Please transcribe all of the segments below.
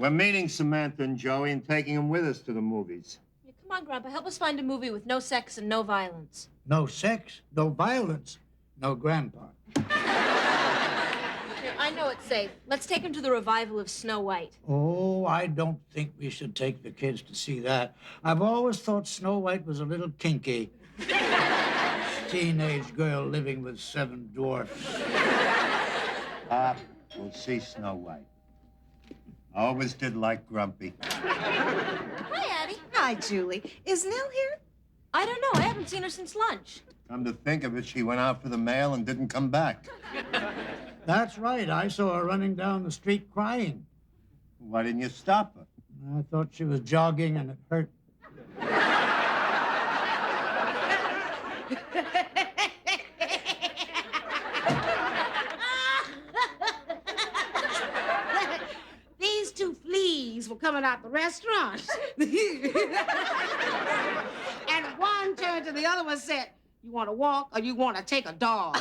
We're meeting Samantha and Joey and taking them with us to the movies. Yeah, come on, Grandpa. Help us find a movie with no sex and no violence. No sex, no violence, no Grandpa. Here, I know it's safe. Let's take him to the revival of Snow White. Oh, I don't think we should take the kids to see that. I've always thought Snow White was a little kinky. Teenage girl living with 7 dwarfs. We'll see Snow White. I always did like Grumpy. Hi, Addie. Hi, Julie. Is Nell here? I don't know. I haven't seen her since lunch. Come to think of it, she went out for the mail and didn't come back. That's right. I saw her running down the street crying. Why didn't you stop her? I thought she was jogging and it hurt. These 2 fleas were coming out the restaurant. And one turned to the other and said, "You want to walk or you want to take a dog?"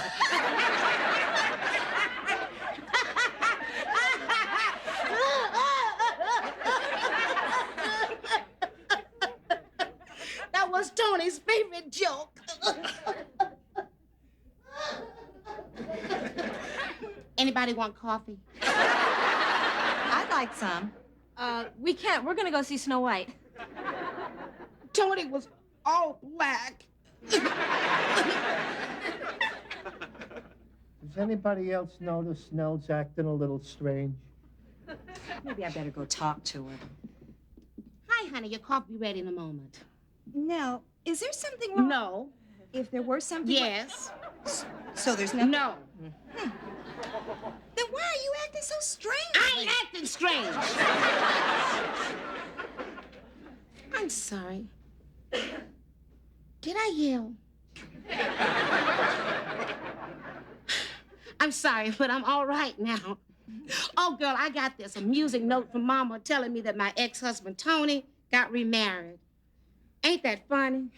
That was Tony's favorite joke. Anybody want coffee? I'd like some. We can't. We're gonna go see Snow White. Tony was all black. Does anybody else notice Nell's acting a little strange? Maybe I better go talk to her. Hi, honey. Your coffee ready in a moment. Nell, is there something wrong? No. If there were something... Yes. So there's nothing... No. Then why are you acting so strange? I ain't acting strange. I'm sorry. Did I yell? I'm sorry, but I'm all right now. Oh, girl, I got this amusing note from Mama telling me that my ex-husband, Tony, got remarried. Ain't that funny?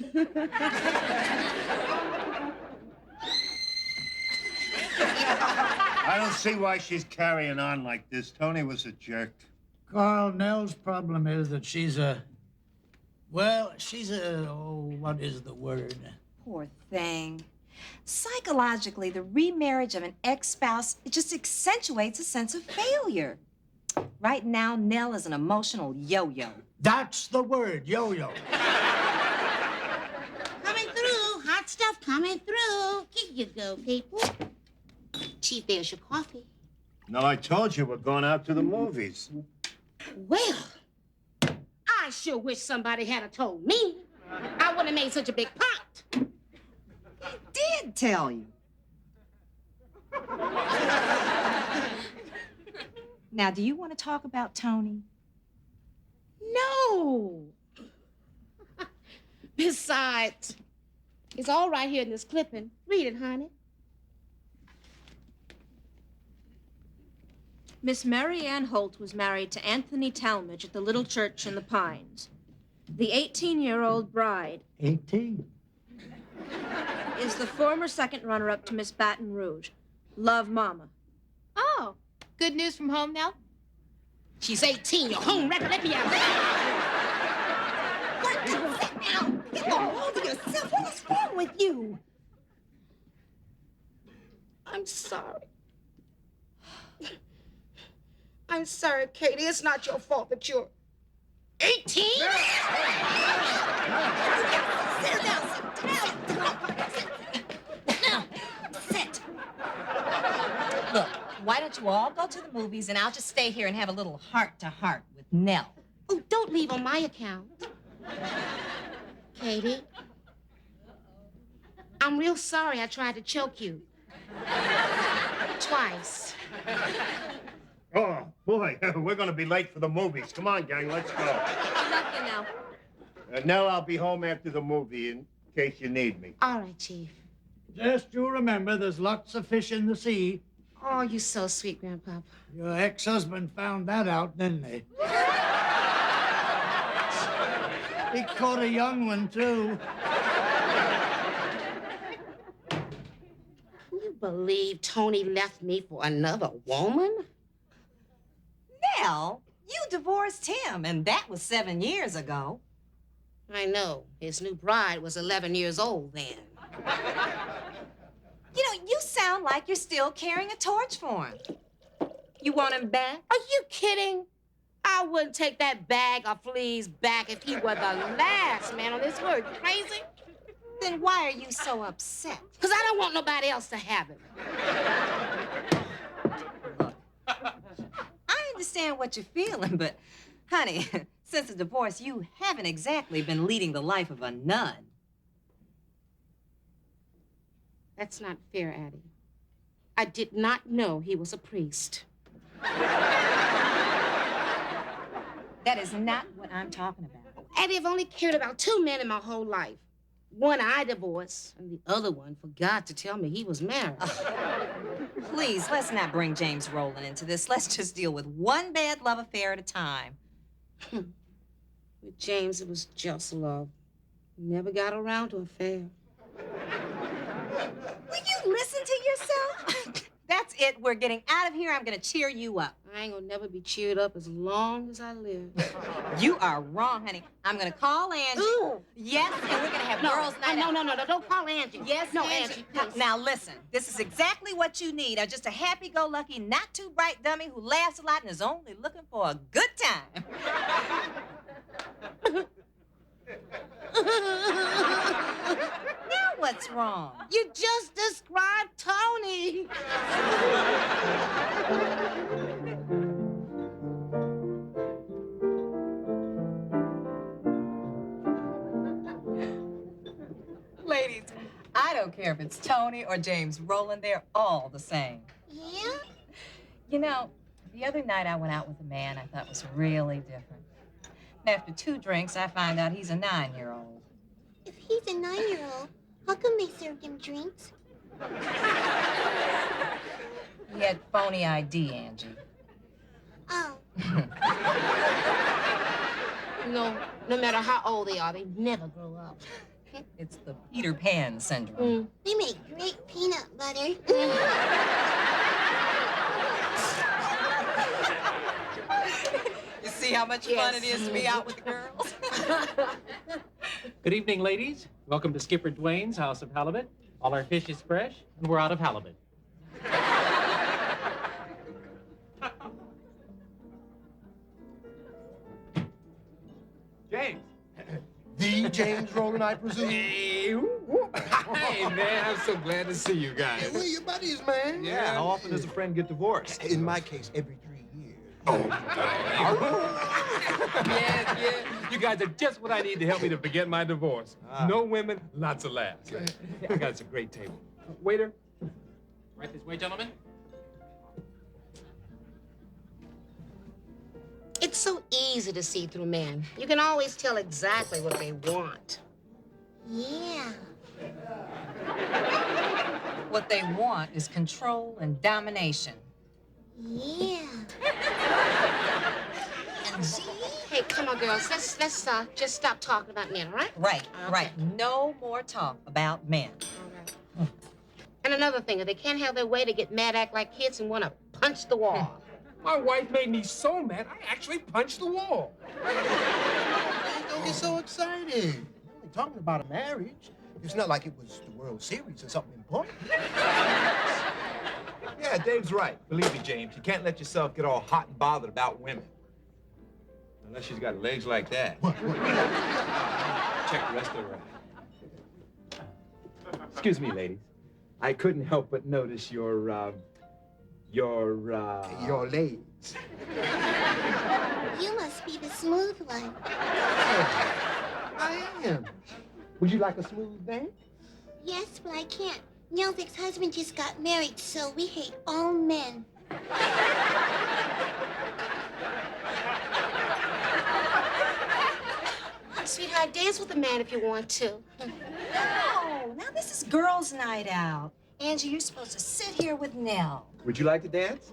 I don't see why she's carrying on like this. Tony was a jerk. Carl, Nell's problem is that she's a... Well, she's a... Oh, what is the word? Poor thing. Psychologically, the remarriage of an ex-spouse, it just accentuates a sense of failure. Right now, Nell is an emotional yo-yo. That's the word, yo-yo. Coming through. Hot stuff coming through. Here you go, people. Chief, there's your coffee. No, I told you we're going out to the movies. Well, I sure wish somebody had told me. I wouldn't have made such a big pot. Did tell you. Now, do you want to talk about Tony? No. Besides, it's all right here in this clipping. Read it, honey. Miss Mary Ann Holt was married to Anthony Talmadge at the little church in the Pines. The 18-year-old bride 18. is the former second runner-up to Miss Baton Rouge. Love, Mama. Oh, good news from home now? She's 18. Your home record. Let me out. What is it now? Get a hold of yourself. What is wrong with you? I'm sorry. I'm sorry, Katie. It's not your fault that you're 18. Sit down. Sit. Look, why don't you all go to the movies and I'll just stay here and have a little heart-to-heart with Nell. Oh, don't leave on my account. Katie, I'm real sorry I tried to choke you. Twice. Oh, boy, we're going to be late for the movies. Come on, gang, let's go. Good luck, you know. Nell, I'll be home after the movie in case you need me. All right, Chief. Just you remember, there's lots of fish in the sea. Oh, you're so sweet, Grandpapa. Your ex-husband found that out, didn't he? He caught a young one, too. Can you believe Tony left me for another woman? Nell, You divorced him, and that was 7 years ago. I know. His new bride was 11 years old then. You know, you sound like you're still carrying a torch for him. You want him back? Are you kidding? I wouldn't take that bag of fleas back if he were the last man on this earth. You crazy? Then why are you so upset? Because I don't want nobody else to have him. Look, I understand what you're feeling, but, honey, since the divorce, you haven't exactly been leading the life of a nun. That's not fair, Addie. I did not know he was a priest. That is not what I'm talking about. Addie, I've only cared about 2 men in my whole life. One I divorced, and the other one forgot to tell me he was married. Please, let's not bring James Rowland into this. Let's just deal with one bad love affair at a time. With James, it was just love. Never got around to affair. Will you listen to yourself? That's it. We're getting out of here. I'm going to cheer you up. I ain't gonna never be cheered up as long as I live. You are wrong, honey. I'm going to call Angie. Ooh. Yes, and we're going to have girls' night out. No, don't call Angie. Yes, no, Angie. please. Now, listen. This is exactly what you need. Just a happy-go-lucky, not too bright dummy who laughs a lot and is only looking for a good time. Now what's wrong? You just described Tony. Ladies, I don't care if it's Tony or James Rowland. They're all the same. Yeah? You know, the other night I went out with a man I thought was really different. And after 2 drinks, I find out he's a 9-year-old. If he's a 9-year-old, how come they served him drinks? He had phony ID, Angie. Oh, No matter how old they are, they never grow up. It's the Peter Pan syndrome. they make great peanut butter. You see how much fun it is to be out with the girls? Good evening, ladies. Welcome to Skipper Dwayne's House of Halibut. All our fish is fresh, and we're out of halibut. James. The James Rowland, I presume? Hey, man, I'm so glad to see you guys. We're your buddies, man. Yeah, how often does a friend get divorced? In my case, every 3 years. Yeah. You guys are just what I need to help me to forget my divorce. No women, lots of laughs. You guys are a great table. Waiter. Right this way, gentlemen. It's so easy to see through men. You can always tell exactly what they want. Yeah. What they want is control and domination. Yeah. Hey, come on, girls. Let's just stop talking about men, all right? Right, Okay. right. No more talk about men. All right. And another thing, if they can't have their way, they get mad, act like kids, and want to punch the wall. My wife made me so mad, I actually punched the wall. Don't get so excited. We're only talking about a marriage. It's not like it was the World Series or something important. Yeah, Dave's right. Believe me, James, you can't let yourself get all hot and bothered about women. Unless she's got legs like that. Check the rest of her out. Excuse me, ladies. I couldn't help but notice your legs. You must be the smooth one. I am. Would you like a smooth dance? Yes, but I can't. Nell's ex-husband just got married, so we hate all men. Sweetheart, dance with a man if you want to. No, now this is girls' night out. Angie, you're supposed to sit here with Nell. Would you like to dance?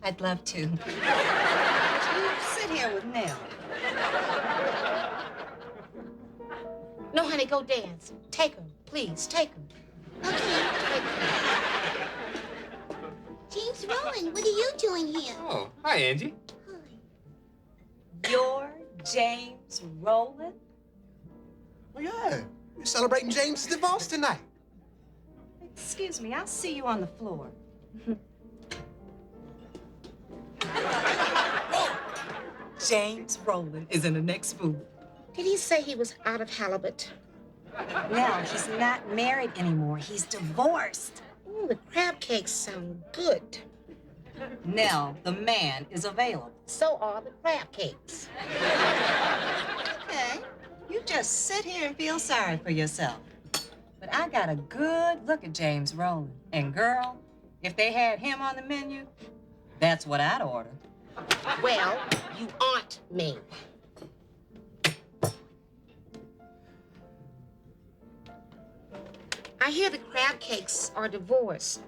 I'd love to. You sit here with Nell. No, honey, go dance. Take her, please, take her. Okay. James Rowland, what are you doing here? Oh, hi, Angie. Hi. You're James Rowland? Well, yeah. We're celebrating James' divorce tonight. Excuse me, I'll see you on the floor. James Rowland is in the next booth. Did he say he was out of halibut? No, he's not married anymore. He's divorced. Ooh, the crab cakes sound good. Nell, the man, is available. So are the crab cakes. Okay, you just sit here and feel sorry for yourself. But I got a good look at James Rowland. And girl, if they had him on the menu, that's what I'd order. Well, you aren't me. I hear the crab cakes are divorced.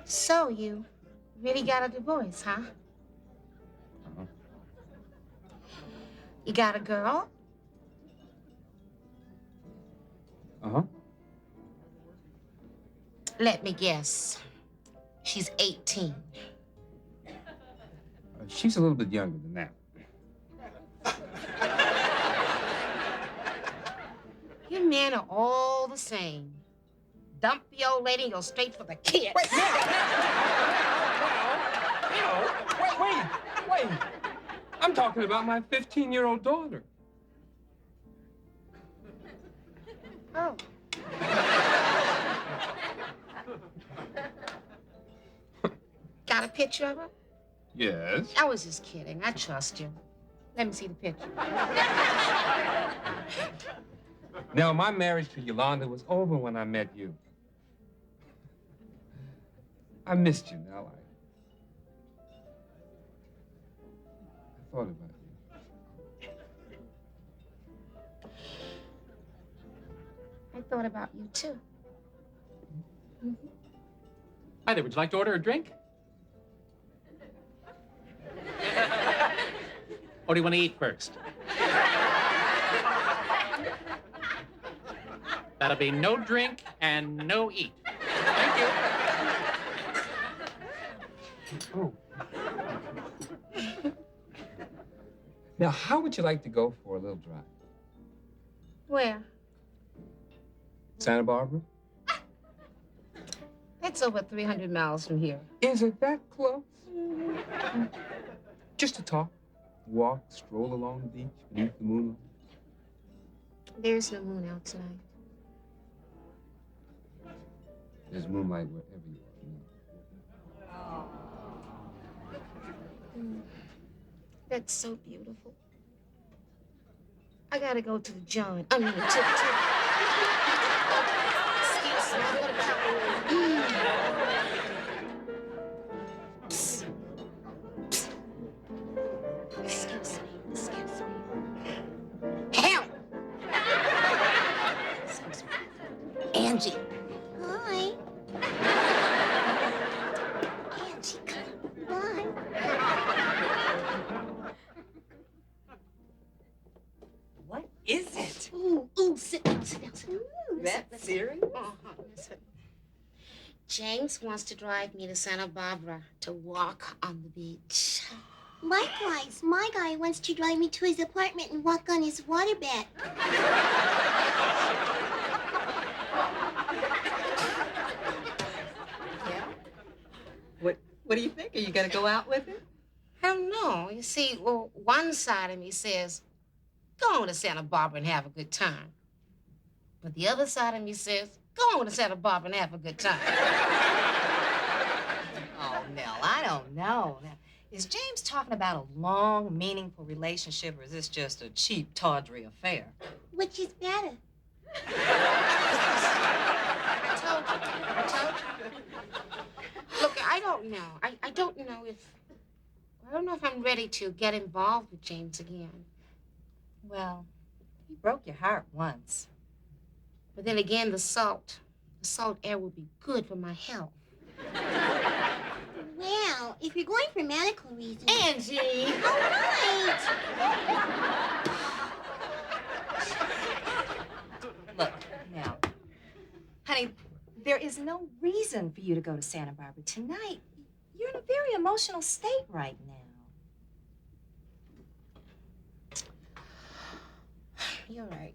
So you really got a divorce, huh? Uh-huh. You got a girl? Uh-huh. Let me guess. She's 18. She's a little bit younger than that. You men are all the same. Dump the old lady and go straight for the kids. Wait! I'm talking about my 15-year-old daughter. Oh. Got a picture of her? Yes. I was just kidding. I trust you. Let me see the picture. Now, my marriage to Yolanda was over when I met you. I missed you, Nell. I thought about you. I thought about you, too. Mm-hmm. Hi there, would you like to order a drink? What do you want to eat first? That'll be no drink and no eat. Thank you. Oh. Now, how would you like to go for a little drive? Where? Santa Barbara? That's over 300 miles from here. Is it that close? Just to talk, walk, stroll along the beach beneath the moonlight. There's no moon out tonight. There's moonlight wherever you are. That's so beautiful. I gotta go to the John. I mean, to excuse me. I'm gonna excuse me. Help! Excuse me. Angie. Hi. Angie, come on. What is it? Ooh, sit down, sit down, sit down. That's serious? Listen. James wants to drive me to Santa Barbara to walk on the beach. Likewise, my guy wants to drive me to his apartment and walk on his waterbed. Yeah? What do you think? Are you gonna go out with him? I don't know. You see, well, one side of me says, go on to Santa Barbara and have a good time. But the other side of me says, go on to Santa Barbara and have a good time. Oh, Nell, I don't know. Now, is James talking about a long, meaningful relationship, or is this just a cheap, tawdry affair? Which is better? I told you. Look, I don't know. I don't know if I'm ready to get involved with James again. Well, he broke your heart once. But then again, the salt air will be good for my health. Well, if you're going for medical reasons... Angie! All right. Honey, there is no reason for you to go to Santa Barbara tonight. You're in a very emotional state right now. You're right.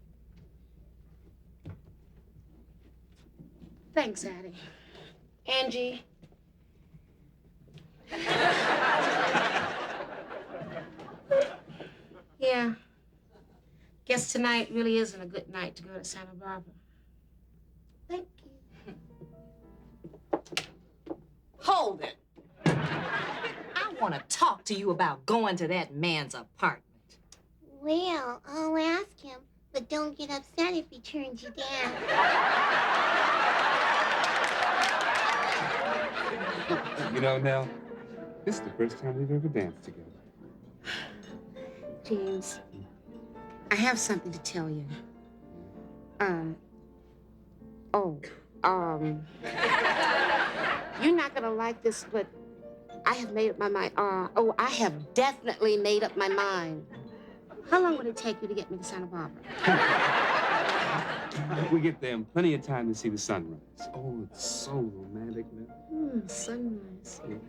Thanks, Addie. Angie. Yeah. Guess tonight really isn't a good night to go to Santa Barbara. Thank you. Hold it. I want to talk to you about going to that man's apartment. Well, I'll ask him, but don't get upset if he turns you down. You know, Nell, this is the first time we've ever danced together. James, I have something to tell you. You're not gonna like this, but I have made up my mind. I have definitely made up my mind. How long would it take you to get me to Santa Barbara? We get there in plenty of time to see the sunrise. Oh, it's so romantic, Nell. Sunrise. You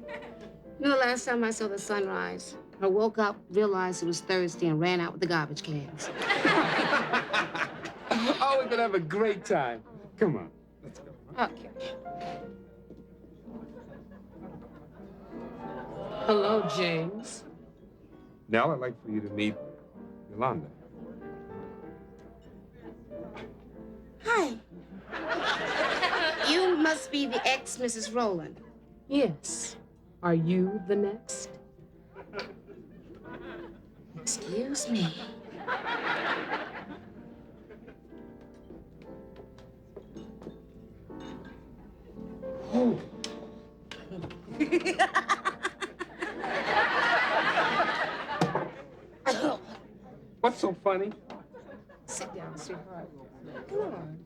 know, last time I saw the sunrise, I woke up, realized it was Thursday, and ran out with the garbage cans. Oh, we're gonna have a great time. Come on, let's go. Okay. Hello, James. Nell, I'd like for you to meet Yolanda. Hi. You must be the ex-Mrs. Rowland. Yes. Are you the next? Excuse me. Oh. What's so funny? Sit down, sweetheart. Come on.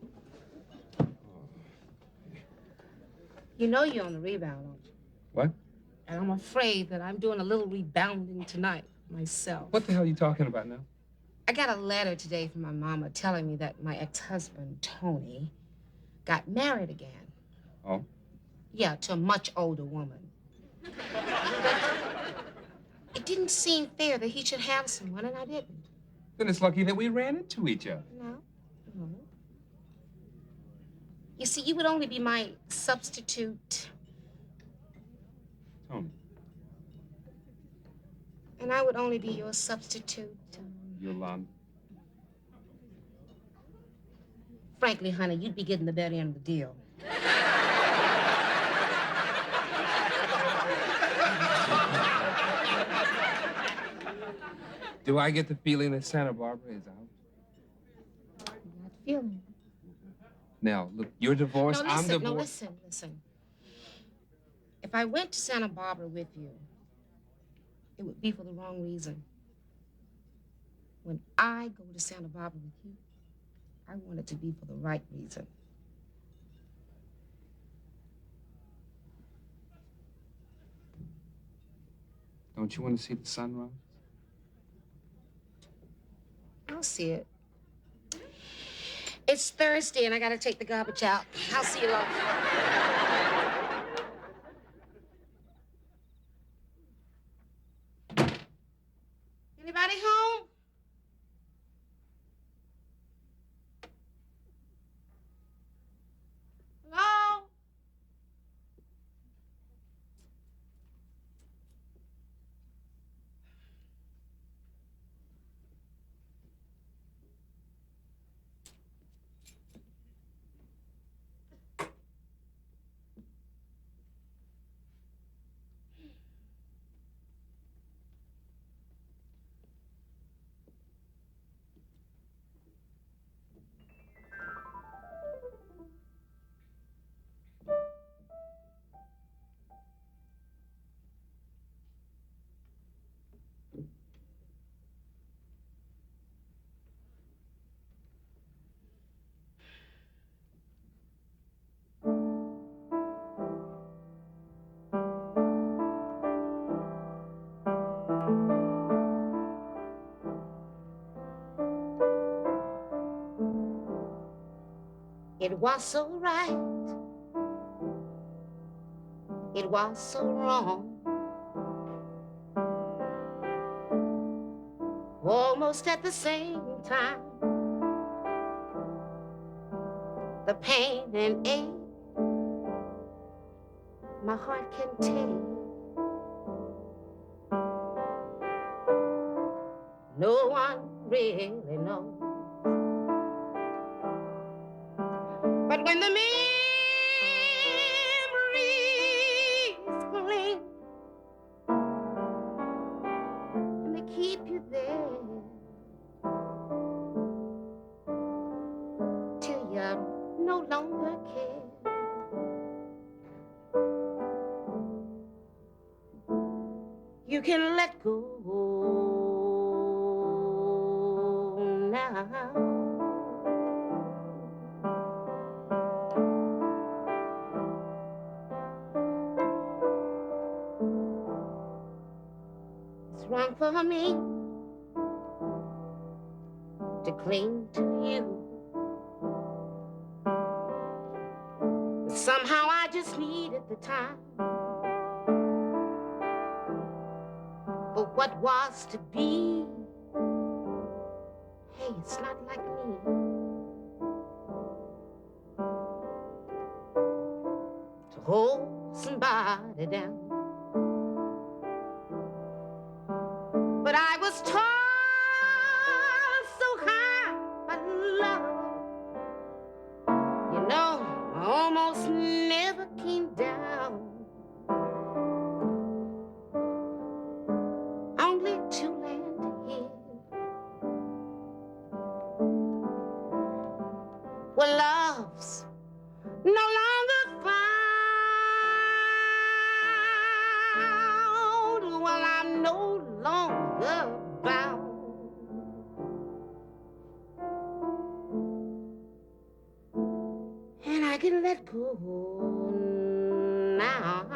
You know you're on the rebound, don't you? What? And I'm afraid that I'm doing a little rebounding tonight myself. What the hell are you talking about now? I got a letter today from my mama telling me that my ex-husband, Tony, got married again. Oh? Yeah, to a much older woman. It didn't seem fair that he should have someone, and I didn't. Then it's lucky that we ran into each other. No. You see, you would only be my substitute. Tony. And I would only be your substitute. Yolanda. Frankly, honey, you'd be getting the better end of the deal. Do I get the feeling that Santa Barbara is out? Not feeling. Now, look, you're divorced, I'm divorced. Listen. If I went to Santa Barbara with you, it would be for the wrong reason. When I go to Santa Barbara with you, I want it to be for the right reason. Don't you want to see the sunrise? I'll see it. It's Thursday, and I gotta take the garbage out. I'll see you later. Anybody home? Hello? It was so right. It was so wrong. Almost at the same time. The pain and ache my heart can take. No one really knows. But when the memories cling and they keep you there till you no longer care, you can let go now. It's wrong for me to cling to you. But somehow I just needed the time for what was to be. Hey, it's not like me to hold somebody down. But I was torn so high by love. You know, I almost never came down. Only to land here where love's no longer found. Well, I'm no longer bound. And I can let go now.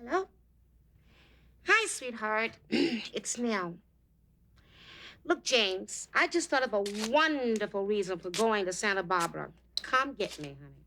Hello? Hi, sweetheart. It's Nell. Look, James, I just thought of a wonderful reason for going to Santa Barbara. Come get me, honey.